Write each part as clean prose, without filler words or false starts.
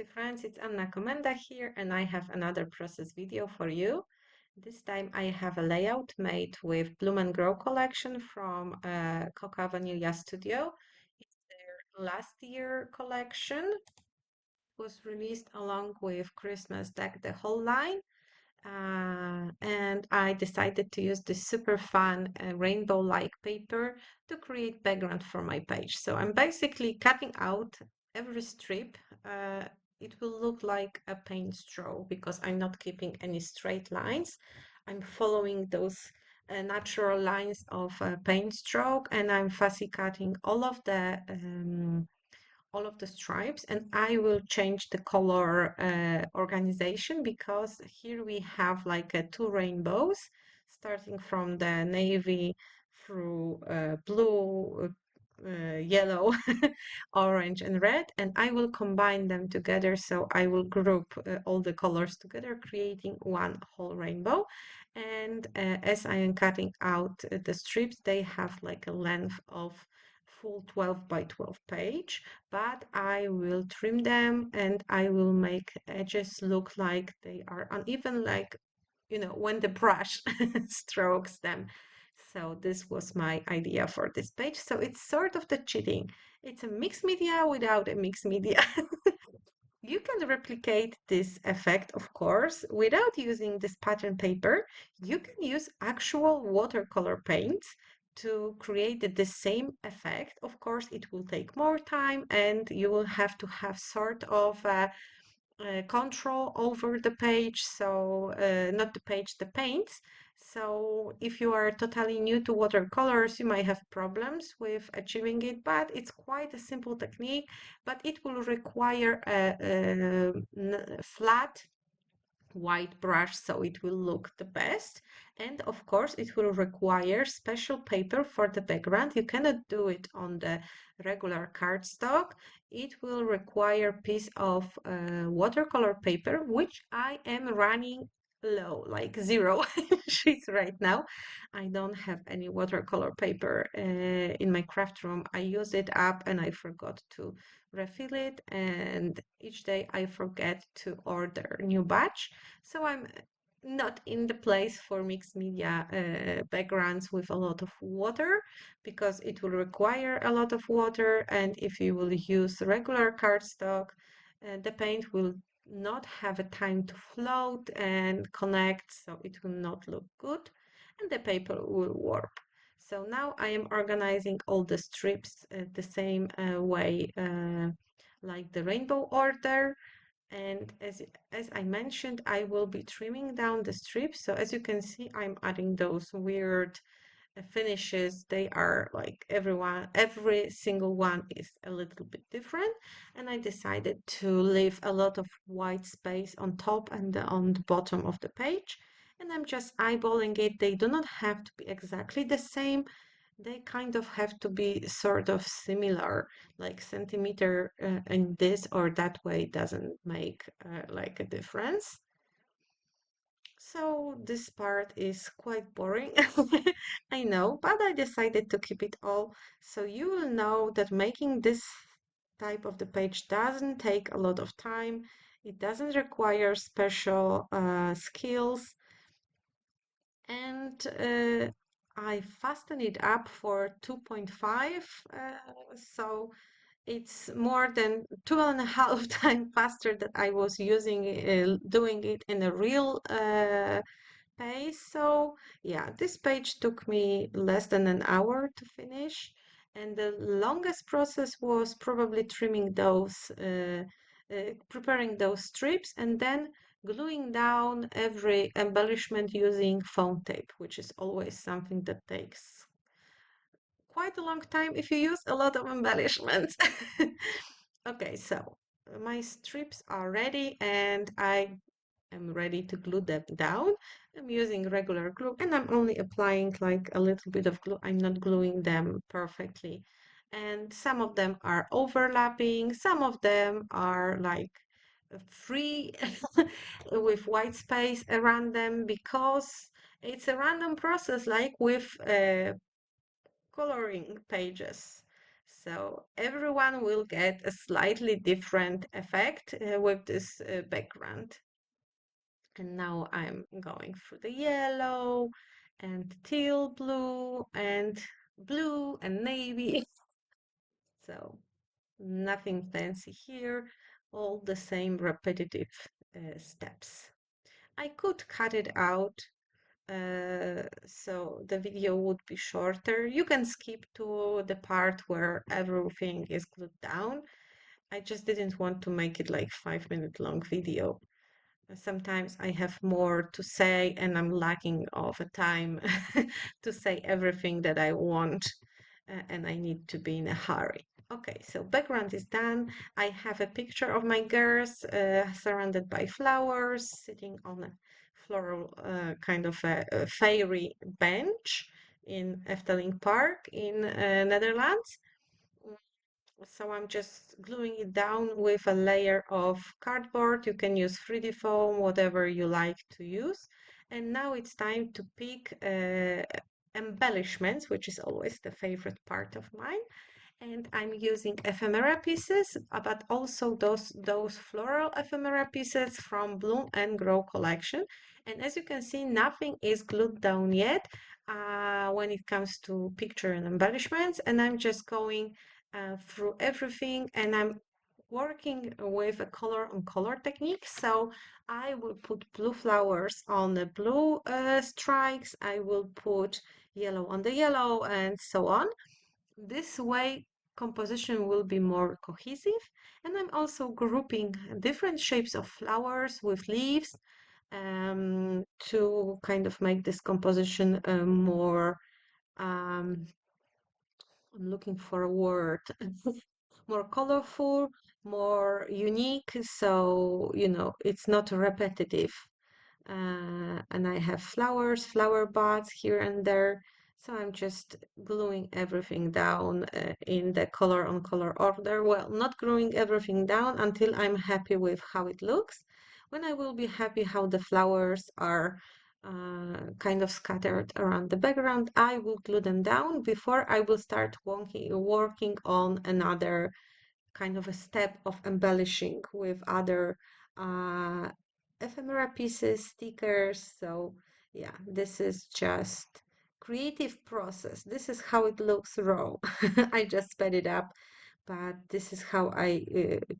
crafty friends, it's Anna Komenda here, and I have another process video for you. This time I have a layout made with Bloom and Grow collection from Coca Vanilla Studio. It's their last year collection. Was released along with Christmas Deck the whole line. And I decided to use this super fun rainbow-like paper to create background for my page. So I'm basically cutting out every strip. Uh, it will look like a paint stroke because I'm not keeping any straight lines. I'm following those natural lines of a paint stroke, and I'm fussy cutting all of the stripes, and I will change the color organization because here we have like two rainbows starting from the navy through blue, yellow, orange and red, and I will combine them together. So I will group all the colors together, creating one whole rainbow. And as I am cutting out the strips, they have like a length of full 12 by 12 page, but I will trim them and I will make edges look like they are uneven, like, when the brush strokes them. So this was my idea for this page. So it's sort of the cheating. It's a mixed media without a mixed media. You can replicate this effect, of course, without using this pattern paper. You can use actual watercolor paints to create the same effect. Of course, it will take more time and you will have to have sort of control over the page, so not the page, the paints. So if you are totally new to watercolors, you might have problems with achieving it, but it's quite a simple technique, but it will require a flat white brush so it will look the best, and of course it will require special paper for the background. You cannot do it on the regular cardstock. It will require piece of watercolor paper, which I am running low, like zero sheets right now. I don't have any watercolor paper in my craft room. I use it up and I forgot to refill it, and each day I forget to order new batch. So I'm not in the place for mixed media backgrounds with a lot of water because it will require a lot of water, and if you will use regular cardstock, the paint will not have a time to float and connect, so it will not look good and the paper will warp. So now I am organizing all the strips the same way, like the rainbow order. And as I mentioned, I will be trimming down the strips. So as you can see, I'm adding those weird finishes. They are like every single one is a little bit different. And I decided to leave a lot of white space on top and on the bottom of the page. And I'm just eyeballing it. They do not have to be exactly the same. They kind of have to be sort of similar, like centimeter in this or that way doesn't make like a difference. So this part is quite boring, I know, but I decided to keep it all. So you will know that making this type of the page doesn't take a lot of time. It doesn't require special skills, and I fasten it up for 2.5, so it's more than 2.5 times faster that I was using doing it in a real pace. So yeah, this page took me less than an hour to finish, and the longest process was probably trimming those preparing those strips and then gluing down every embellishment using foam tape, which is always something that takes quite a long time if you use a lot of embellishments. Okay, so my strips are ready and I am ready to glue them down. I'm using regular glue and I'm only applying like a little bit of glue. I'm not gluing them perfectly. And some of them are overlapping, some of them are like free with white space around them because it's a random process like with coloring pages. So everyone will get a slightly different effect with this background. And now I'm going through the yellow and teal blue and navy. So nothing fancy here, all the same repetitive steps. I could cut it out so the video would be shorter. You can skip to the part where everything is glued down. I just didn't want to make it like 5 minute long video. Sometimes I have more to say and I'm lacking of a time to say everything that I want and I need to be in a hurry. Okay, so background is done. I have a picture of my girls surrounded by flowers, sitting on a floral kind of a fairy bench in Efteling Park in Netherlands. So I'm just gluing it down with a layer of cardboard. You can use 3D foam, whatever you like to use. And now it's time to pick embellishments, which is always the favorite part of mine. And I'm using ephemera pieces, but also those floral ephemera pieces from Bloom and Grow collection. And as you can see, nothing is glued down yet when it comes to picture and embellishments. And I'm just going through everything and I'm working with a color on color technique. So I will put blue flowers on the blue strikes. I will put yellow on the yellow and so on. This way, composition will be more cohesive. And I'm also grouping different shapes of flowers with leaves to kind of make this composition more, I'm looking for a word, more colorful, more unique. So, it's not repetitive and I have flowers, flower buds here and there. So I'm just gluing everything down in the color on color order. Well, not gluing everything down until I'm happy with how it looks. When I will be happy how the flowers are kind of scattered around the background, I will glue them down before I will start working on another kind of a step of embellishing with other uh, ephemera pieces, stickers. So yeah, this is just creative process. This is how it looks raw. I just sped it up, but this is how I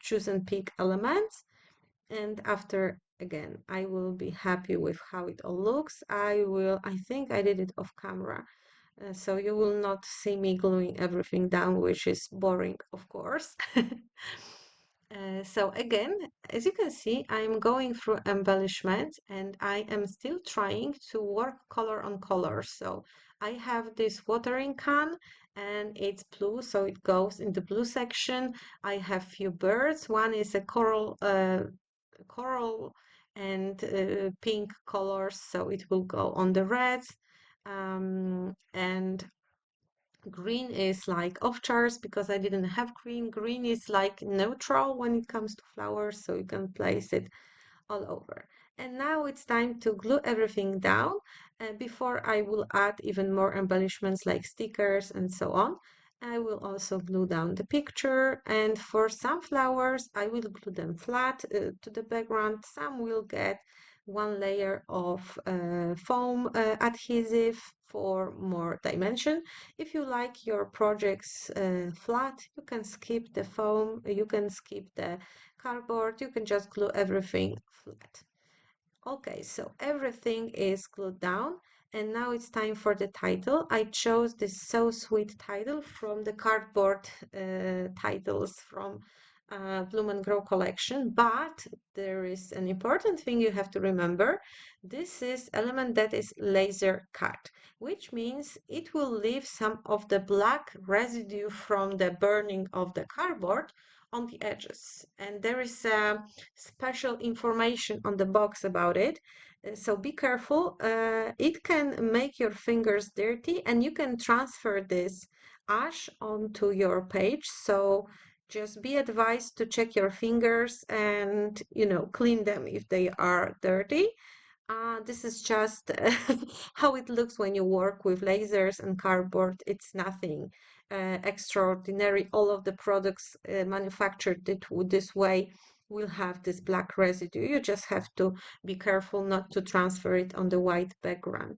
choose and pick elements. And after, again, I will be happy with how it all looks. I think I did it off camera. So you will not see me gluing everything down, which is boring, of course. So again, as you can see, I'm going through embellishments and I am still trying to work color on color. So I have this watering can and it's blue, so it goes in the blue section. I have few birds. One is a coral and pink colors, so it will go on the reds. And green is like off charts because I didn't have green. Green is like neutral when it comes to flowers, so you can place it all over. And now it's time to glue everything down before I will add even more embellishments like stickers and so on. I will also glue down the picture, and for some flowers I will glue them flat to the background. Some will get one layer of foam adhesive for more dimension. If you like your projects flat, you can skip the foam, you can skip the cardboard, you can just glue everything flat. Okay, so everything is glued down and now it's time for the title. I chose this So Sweet title from the cardboard titles from Bloom and Grow collection, but there is an important thing you have to remember. This is element that is laser cut, which means it will leave some of the black residue from the burning of the cardboard on the edges. And there is special information on the box about it. So be careful. It can make your fingers dirty and you can transfer this ash onto your page. So just be advised to check your fingers and, clean them if they are dirty. This is just how it looks when you work with lasers and cardboard. It's nothing extraordinary. All of the products manufactured this way will have this black residue. You just have to be careful not to transfer it on the white background.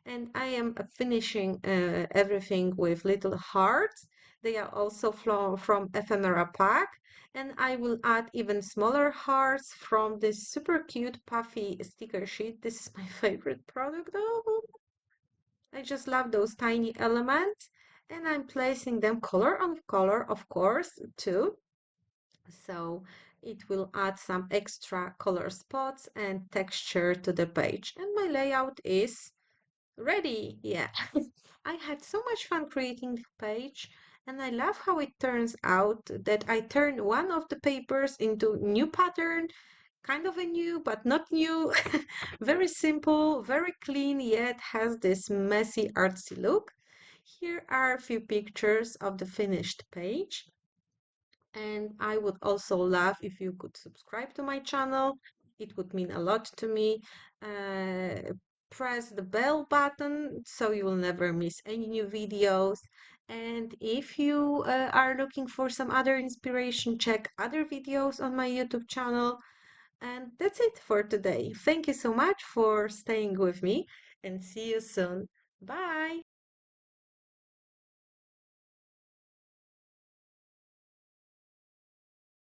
And I am finishing everything with little hearts. They are also from ephemera pack. And I will add even smaller hearts from this super cute puffy sticker sheet. This is my favorite product though. I just love those tiny elements. And I'm placing them color on color, of course, too. So it will add some extra color spots and texture to the page. And my layout is ready. Yeah. I had so much fun creating the page, and I love how it turns out that I turned one of the papers into new pattern, kind of a new, but not new. Very simple, very clean, yet has this messy, artsy look. Here are a few pictures of the finished page. And I would also love if you could subscribe to my channel. It would mean a lot to me. Press the bell button so you will never miss any new videos. And if you are looking for some other inspiration, check other videos on my YouTube channel. And that's it for today. Thank you so much for staying with me and see you soon. Bye.